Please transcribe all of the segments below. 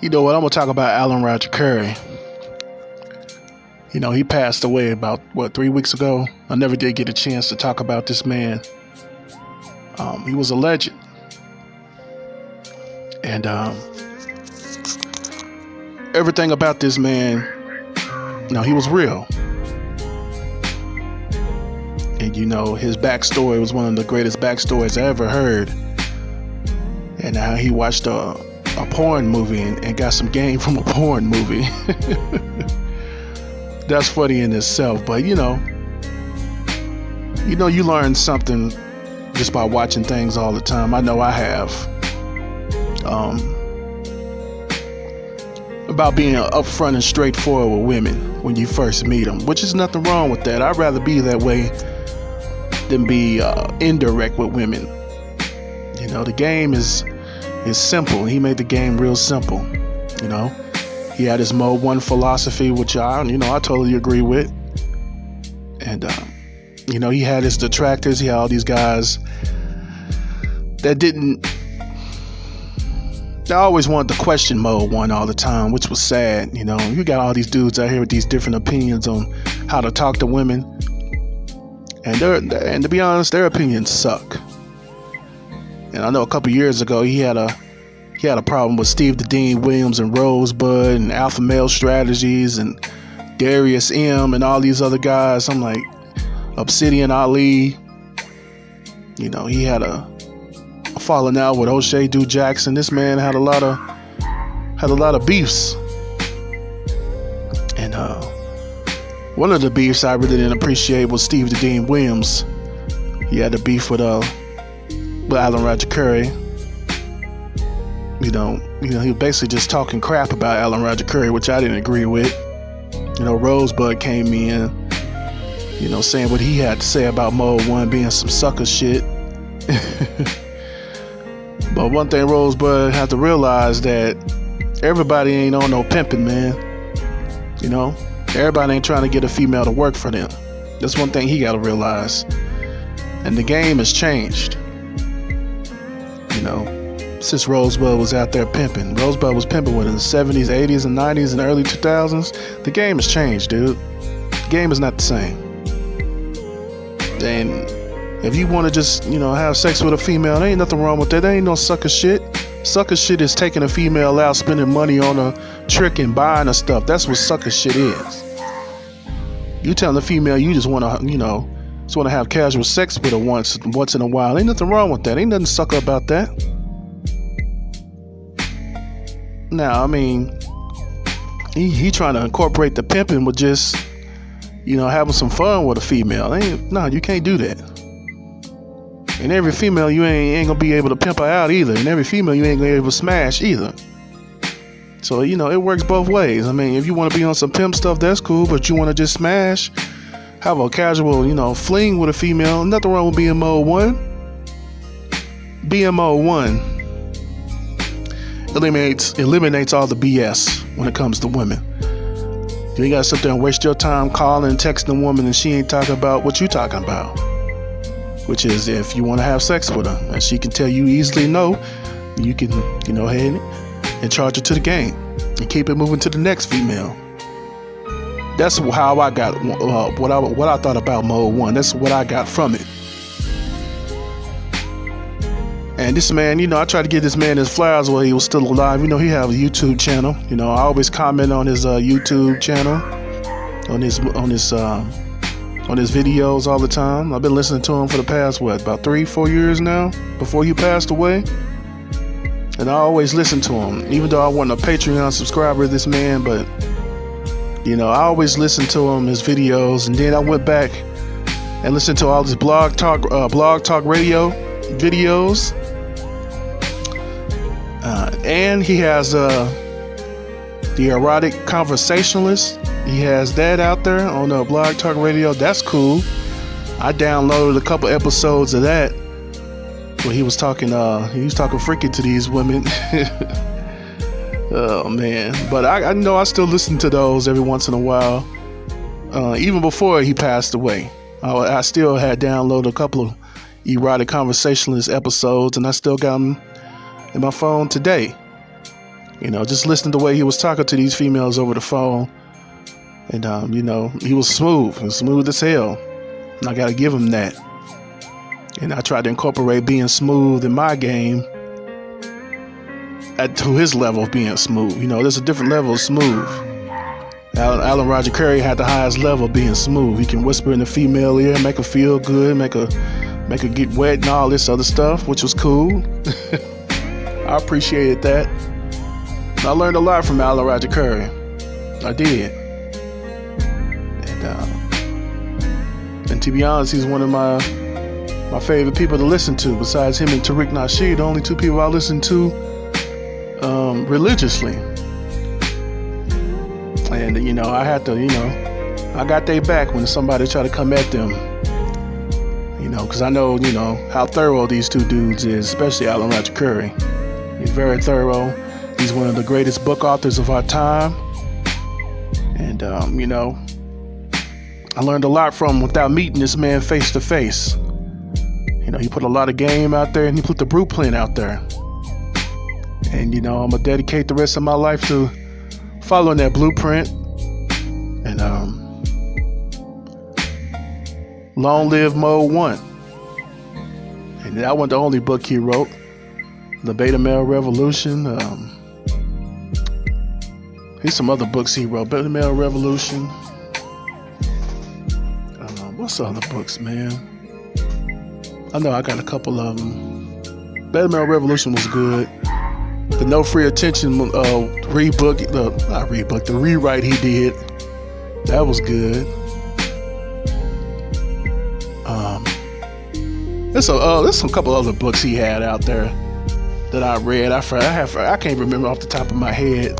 You know what? I'm gonna talk about Alan Roger Currie. You know, he passed away about 3 weeks ago. I never did get a chance to talk about this man. He was a legend, and everything about this man, he was real. And his backstory was one of the greatest backstories I ever heard. And how he watched a porn movie and got some game from a porn movie. That's funny in itself, but you learn something just by watching things all the time. I know I have. About being upfront and straightforward with women when you first meet them, which is nothing wrong with that. I'd rather be that way than be indirect with women. The game is simple. He made the game real simple. He had his mode 1 philosophy, which I totally agree with. And he had his detractors. He had all these guys that didn't. They always wanted to question mode 1 all the time, which was sad. You got all these dudes out here with these different opinions on how to talk to women, and to be honest, their opinions suck. And I know a couple years ago he had a problem with Steve the Dean Williams and Rosebud and Alpha Male Strategies and Darius M and all these other guys. I'm like, Obsidian Ali. He had a falling out with O'Shea Du Jackson. This man had a lot of beefs. And one of the beefs I really didn't appreciate was Steve the Dean Williams. He had a beef with Alan Roger Currie. He was basically just talking crap about Alan Roger Currie, which I didn't agree with. Rosebud came in, saying what he had to say about Mode 1 being some sucker shit. But one thing Rosebud had to realize, that everybody ain't on no pimping, man. Everybody ain't trying to get a female to work for them. That's one thing he got to realize. And the game has changed. Since Rosebud was out there pimping. Rosebud was pimping in the 70s, 80s, and 90s, and early 2000s. The game has changed, dude. The game is not the same. And if you want to just, have sex with a female, there ain't nothing wrong with that. There ain't no sucker shit. Sucker shit is taking a female out, spending money on a trick and buying her stuff. That's what sucker shit is. You telling the female you just want to, just want to have casual sex with her once in a while. Ain't nothing wrong with that. Ain't nothing sucker about that. Now, he trying to incorporate the pimping with just, having some fun with a female. No, you can't do that. And every female, you ain't gonna be able to pimp her out either. And every female, you ain't gonna be able to smash either. So, it works both ways. If you want to be on some pimp stuff, that's cool. But you want to just smash, have a casual, fling with a female, nothing wrong with being mode 1. Being mode 1 eliminates all the BS when it comes to women. You ain't gotta sit there and waste your time calling and texting a woman and she ain't talking about what you talking about, which is if you want to have sex with her and she can tell you easily no, you can ahead and charge her to the game and keep it moving to the next female. That's how I got what I thought about mode 1. That's what I got from it. And this man, I tried to give this man his flowers while he was still alive. He have a YouTube channel. I always comment on his YouTube channel, on his videos all the time. I've been listening to him for the past, about 3-4 years now, before he passed away. And I always listen to him, even though I wasn't a Patreon subscriber of this man, but, I always listen to him, his videos. And then I went back and listened to all his blog talk radio videos. And he has the erotic conversationalist. He has that out there on Blog Talk Radio. That's cool. I downloaded a couple episodes of that where he was talking freaky to these women. Oh man. But I know I still listen to those every once in a while. Even before he passed away. I still had downloaded a couple of erotic conversationalist episodes, and I still got them in my phone today. Just listening to the way he was talking to these females over the phone. And, he was smooth. He was smooth as hell. And I got to give him that. And I tried to incorporate being smooth in my game to his level of being smooth. There's a different level of smooth. Alan Roger Currie had the highest level of being smooth. He can whisper in the female ear, make her feel good, make her get wet and all this other stuff, which was cool. I appreciated that. I learned a lot from Alan Roger Currie. I did. And to be honest, he's one of my favorite people to listen to. Besides him and Tariq Nasheed, the only two people I listen to religiously. And I had to, I got their back when somebody tried to come at them. Because I know, how thorough these two dudes is, especially Alan Roger Currie. He's very thorough. He's one of the greatest book authors of our time. And, I learned a lot from him without meeting this man face to face. He put a lot of game out there, and he put the blueprint out there. And, I'm going to dedicate the rest of my life to following that blueprint. And, long live Mode 1. And that wasn't the only book he wrote. The Beta Male Revolution. Here's some other books he wrote. Beta Male Revolution. What's the other books, man? I know I got a couple of them. Beta Male Revolution was good. The No Free Attention the rewrite he did. That was good. There's a couple other books he had out there that I read. I can't remember off the top of my head.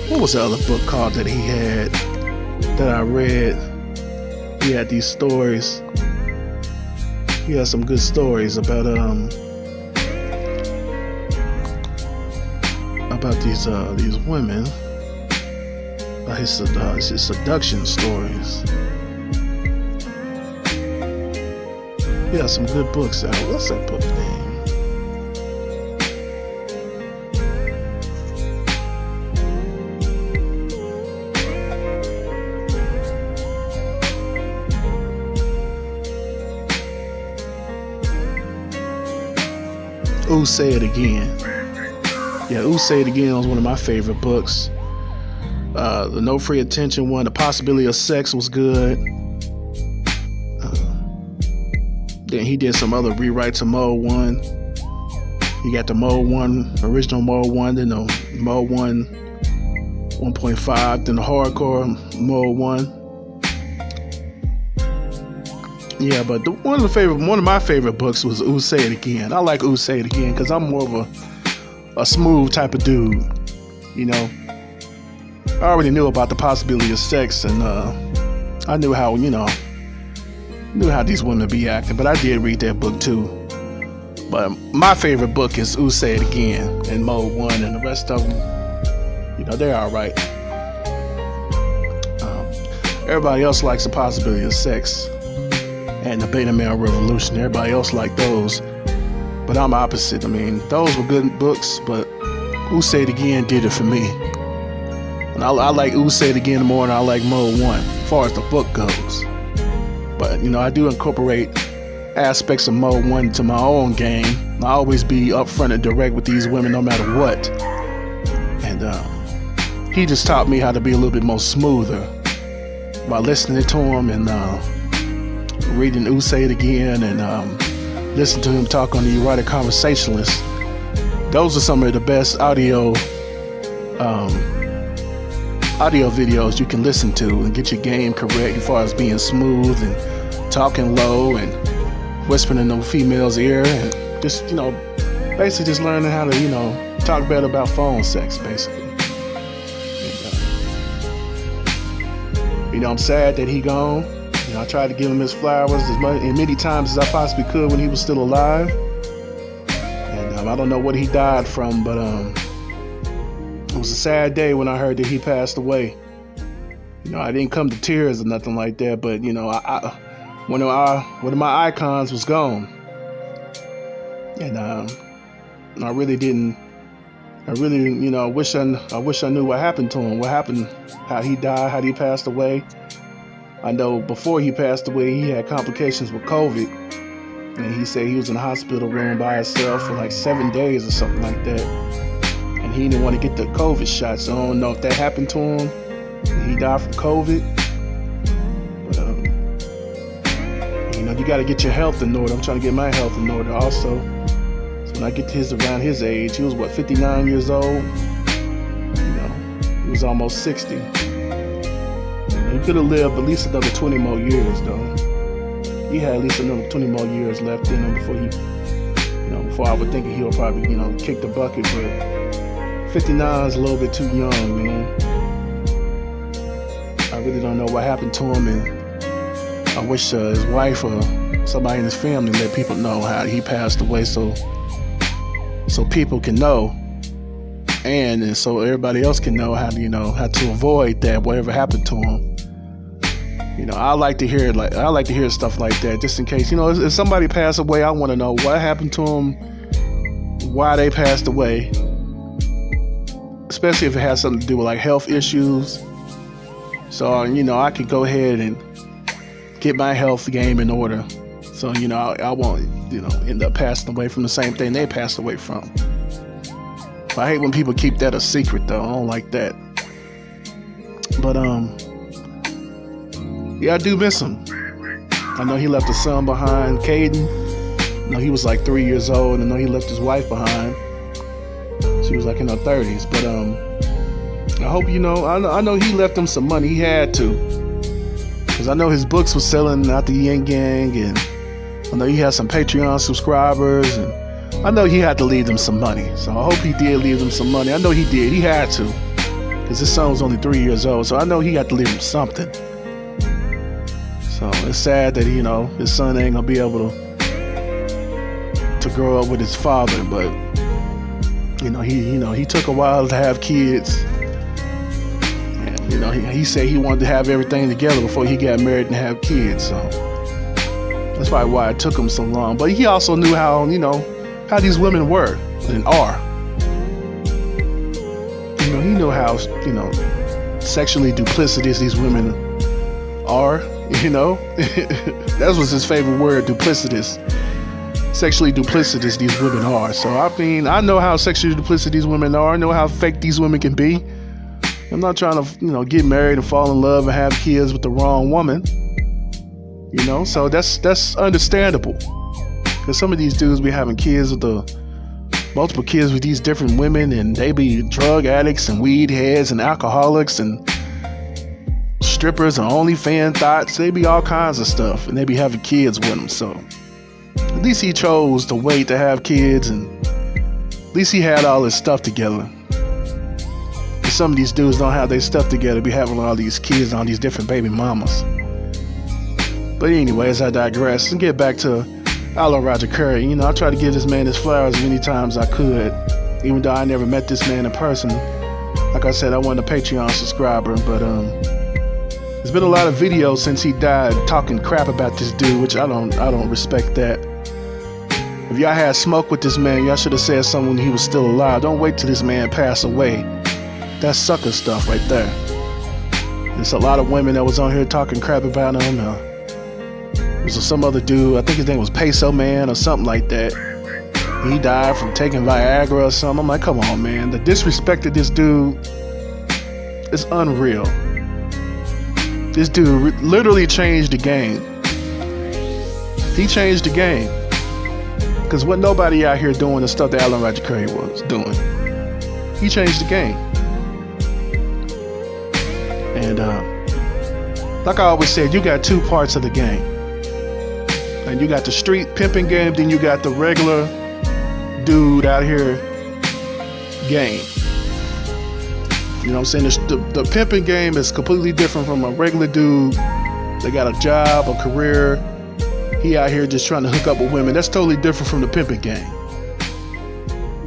What was the other book called that he had that I read? He had these stories. He had some good stories about these women. His seduction stories. He had some good books out. What's that book name? Ooh, Say It Again. Yeah, Ooh, Say It Again was one of my favorite books. The No Free Attention one, The Possibility of Sex was good. Then he did some other rewrites of Mode 1. You got the Mode 1, original Mode 1, then the Mode 1 1.5, then the hardcore Mode 1. Yeah, but one of my favorite books was Ooh, Say It Again. I like Ooh, Say It Again because I'm more of a smooth type of dude. I already knew about the possibility of sex, and I knew how these women be acting, but I did read that book too. But my favorite book is Ooh, Say It Again and Mode 1, and the rest of them, they're all right. Everybody else likes the possibility of sex and the Beta Male Revolution. Everybody else liked those, but I'm opposite. I mean, those were good books, but Ooh, Say It Again did it for me. And I like Ooh, Say It Again more than I like Mode 1 as far as the book goes. But I do incorporate aspects of Mode 1 into my own game. I always be upfront and direct with these women no matter what. And he just taught me how to be a little bit more smoother by listening to him and reading Ooh, Say It Again, and listening to him talk on the Erotic Conversationalist. Those are some of the best audio videos you can listen to and get your game correct as far as being smooth and talking low and whispering in the female's ear, and just basically just learning how to talk better about phone sex, basically. And, I'm sad that he gone. I tried to give him his flowers as many times as I possibly could when he was still alive. And I don't know what he died from, but it was a sad day when I heard that he passed away. I didn't come to tears or nothing like that, but one of my icons was gone. And I really didn't. I really, I wish I knew what happened to him. What happened? How he died? How he passed away? I know before he passed away, he had complications with COVID, and he said he was in a hospital room by himself for like 7 days or something like that. And he didn't want to get the COVID shot, so I don't know if that happened to him. He died from COVID. But you got to get your health in order. I'm trying to get my health in order also. So when I get to around his age, he was 59 years old. He was almost 60. He could have lived at least another 20 more years, though. He had at least another 20 more years left in him before before I would think he'll probably, kick the bucket. But 59 is a little bit too young, man. I really don't know what happened to him, and I wish his wife or somebody in his family let people know how he passed away, so people can know, and so everybody else can know how to avoid that, whatever happened to him. I like to hear stuff like that, just in case. If somebody passed away, I want to know what happened to them, why they passed away, especially if it has something to do with like health issues. So I could go ahead and get my health game in order. So I won't end up passing away from the same thing they passed away from. But I hate when people keep that a secret, though. I don't like that. But yeah, I do miss him. I know he left a son behind, Caden. I know he was like 3 years old. I know he left his wife behind. She was like in her 30s. But I hope I know he left him some money. He had to, because I know his books was selling out the Yin Gang, and I know he had some Patreon subscribers, and I know he had to leave them some money. So I hope he did leave them some money. I know he did. He had to, because his son was only 3 years old. So I know he had to leave him something. So it's sad that his son ain't gonna be able to grow up with his father. But he took a while to have kids. He said he wanted to have everything together before he got married and have kids. So that's probably why it took him so long. But he also knew how these women were and are. He knew how, sexually duplicitous these women are, That was his favorite word, duplicitous. Sexually duplicitous these women are. So, I know how sexually duplicitous these women are. I know how fake these women can be. I'm not trying to, get married and fall in love and have kids with the wrong woman. So that's understandable. Because some of these dudes be having kids with multiple kids with these different women, and they be drug addicts and weed heads and alcoholics and strippers and OnlyFans thoughts. They be all kinds of stuff, and they be having kids with them. So at least he chose to wait to have kids, and at least he had all his stuff together. Some of these dudes don't have their stuff together, be having all these kids on these different baby mamas. But anyways, I digress and get back to Roger Currie. I try to give this man his flowers as many times as I could, even though I never met this man in person. Like I said, I wasn't a Patreon subscriber, but there's been a lot of videos since he died talking crap about this dude, which I don't respect that. If y'all had smoke with this man, y'all should have said something when he was still alive. Don't wait till this man passed away. That's sucker stuff right there. There's a lot of women that was on here talking crap about him. There was some other dude, I think his name was Peso Man or something like that. He died from taking Viagra or something. I'm like, come on, man. The disrespect of this dude is unreal. This dude literally changed the game. He changed the game. Because what nobody out here doing the stuff that Roger Currie was doing. He changed the game. And like I always said, you got two parts of the game. And you got the street pimping game, then you got the regular dude out here game. You know what I'm saying? The pimping game is completely different from a regular dude that got a job, a career. He out here just trying to hook up with women. That's totally different from the pimping game.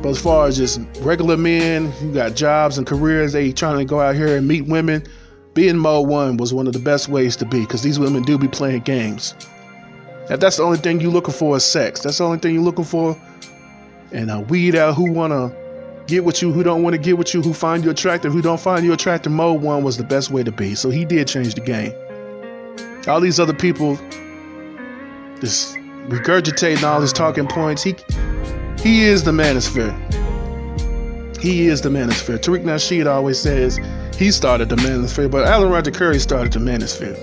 But as far as just regular men who got jobs and careers, they trying to go out here and meet women, being Mode 1 was one of the best ways to be, because these women do be playing games. If that's the only thing you're looking for is sex, that's the only thing you're looking for, and weed out who want to get with you, who don't want to get with you, who find you attractive, who don't find you attractive. Mode 1 was the best way to be. So he did change the game. All these other people just regurgitating all his talking points. He is the manosphere. He is the manosphere. Tariq Nasheed always says he started the manosphere, but Alan Roger Currie started the manosphere.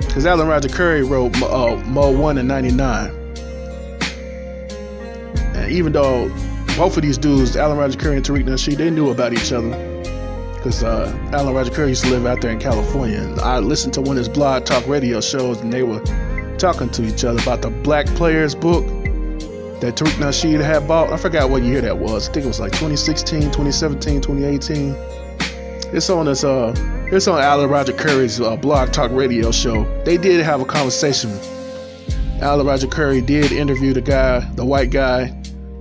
Because Alan Roger Currie wrote Mode 1 in 99. And even though both of these dudes, Alan Roger Currie and Tariq Nasheed, they knew about each other. Because Alan Roger Currie used to live out there in California. And I listened to one of his blog talk radio shows, and they were talking to each other about the Black Players book that Tariq Nasheed had bought. I forgot what year that was. I think it was like 2016, 2017, 2018. It's on Alan Roger Currie's blog talk radio show. They did have a conversation. Alan Roger Currie did interview the white guy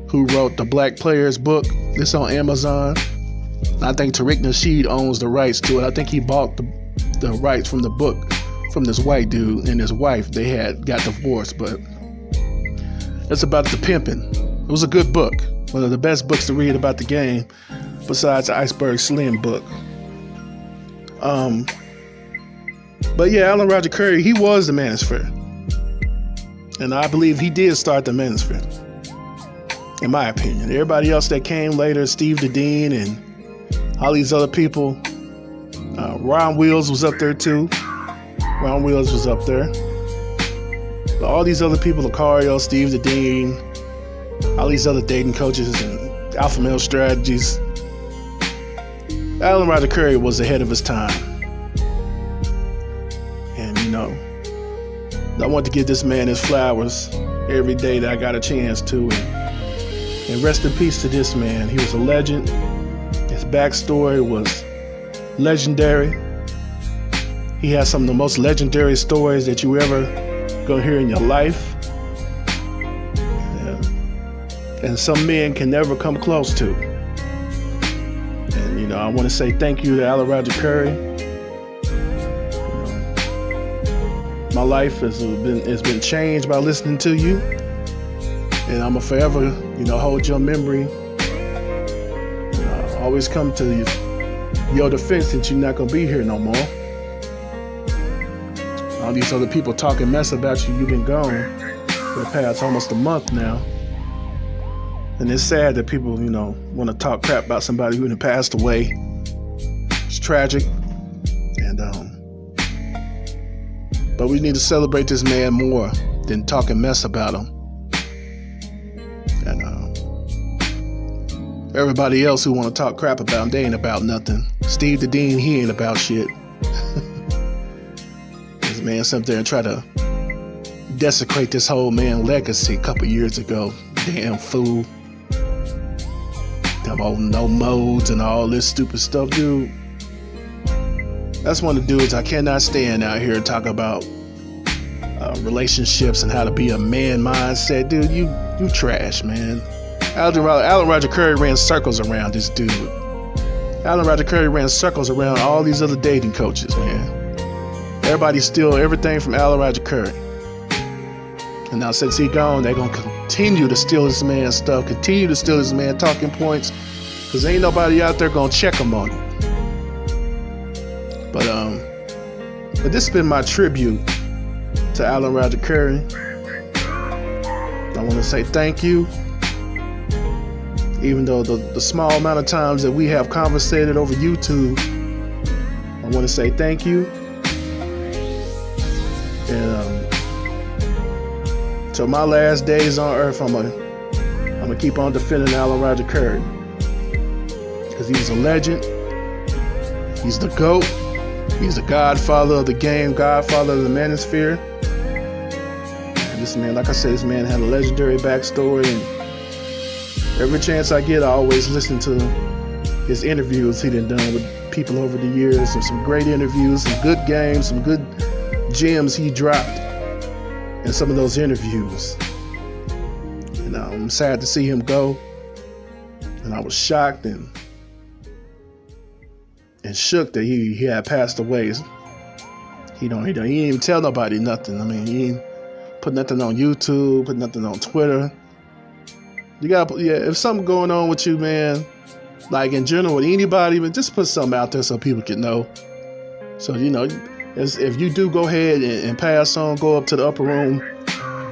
who wrote the Black Players book. It's on Amazon. I think Tariq Nasheed owns the rights to it. I think he bought the rights from the book from this white dude and his wife. They had got divorced, but it's about the pimping. It was a good book. One of the best books to read about the game besides the Iceberg Slim book. But yeah, Alan Roger Currie, he was the manosphere. And I believe he did start the manosphere, in my opinion. Everybody else that came later, Steve the Dean and all these other people, Ron Wheels was up there too. Ron Wheels was up there. But all these other people, Lucario, Steve the Dean, all these other dating coaches and alpha male strategies, Alan Roger Currie was ahead of his time. And I want to give this man his flowers every day that I got a chance to. And rest in peace to this man. He was a legend. His backstory was legendary. He has some of the most legendary stories that you ever gonna hear in your life. And some men can never come close to. And I want to say thank you to Alan Roger Currie. My life has been changed by listening to you, and I'm gonna forever, hold your memory. Always come to your defense since you're not gonna be here no more. All these other people talking mess about you, you've been gone for the past almost a month now. And it's sad that people, want to talk crap about somebody who passed away. It's tragic. And but we need to celebrate this man more than talking mess about him. And everybody else who want to talk crap about him, they ain't about nothing. Steve the Dean, he ain't about shit. This man sat there and try to desecrate this whole man legacy a couple years ago. Damn fool. Them old no modes and all this stupid stuff, dude. That's one of the dudes I cannot stand out here and talk about relationships and how to be a man mindset. Dude, you trash, man. Alan Roger Currie ran circles around this dude. Alan Roger Currie ran circles around all these other dating coaches, man. Everybody steal everything from Alan Roger Currie. And now since he gone, they're going to continue to steal this man's stuff, continue to steal this man's talking points, because ain't nobody out there going to check him on it. But this has been my tribute to Alan Roger Currie. I want to say thank you. Even though the small amount of times that we have conversated over YouTube, I want to say thank you. And till my last days on earth, I'm gonna keep on defending Alan Roger Currie, because he's a legend. He's the GOAT. He's the godfather of the game, godfather of the manosphere. And this man, like I said, this man had a legendary backstory, and every chance I get, I always listen to his interviews he done with people over the years, and some great interviews, some good games, some good gems he dropped in some of those interviews. And I'm sad to see him go, and I was shocked and shook that he had passed away. He didn't even tell nobody nothing. I mean, he didn't put nothing on YouTube, put nothing on Twitter. You got, yeah. If something going on with you, man, like in general with anybody, but just put something out there so people can know. So if you do go ahead and pass on, go up to the upper room,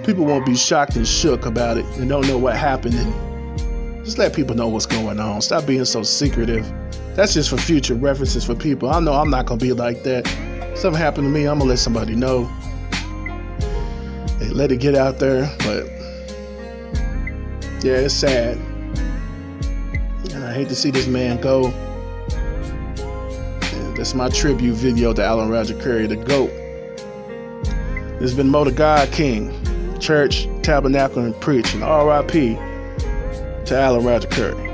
people won't be shocked and shook about it and don't know what happened. And just let people know what's going on. Stop being so secretive. That's just for future references for people. I know I'm not gonna be like that. If something happened to me, I'm gonna let somebody know. And let it get out there. But yeah, it's sad. And I hate to see this man go. And that's my tribute video to Alan Roger Currie, the GOAT. This has been Mo the God King, Church, Tabernacle, and Preach, and R.I.P. to Alan Roger Currie.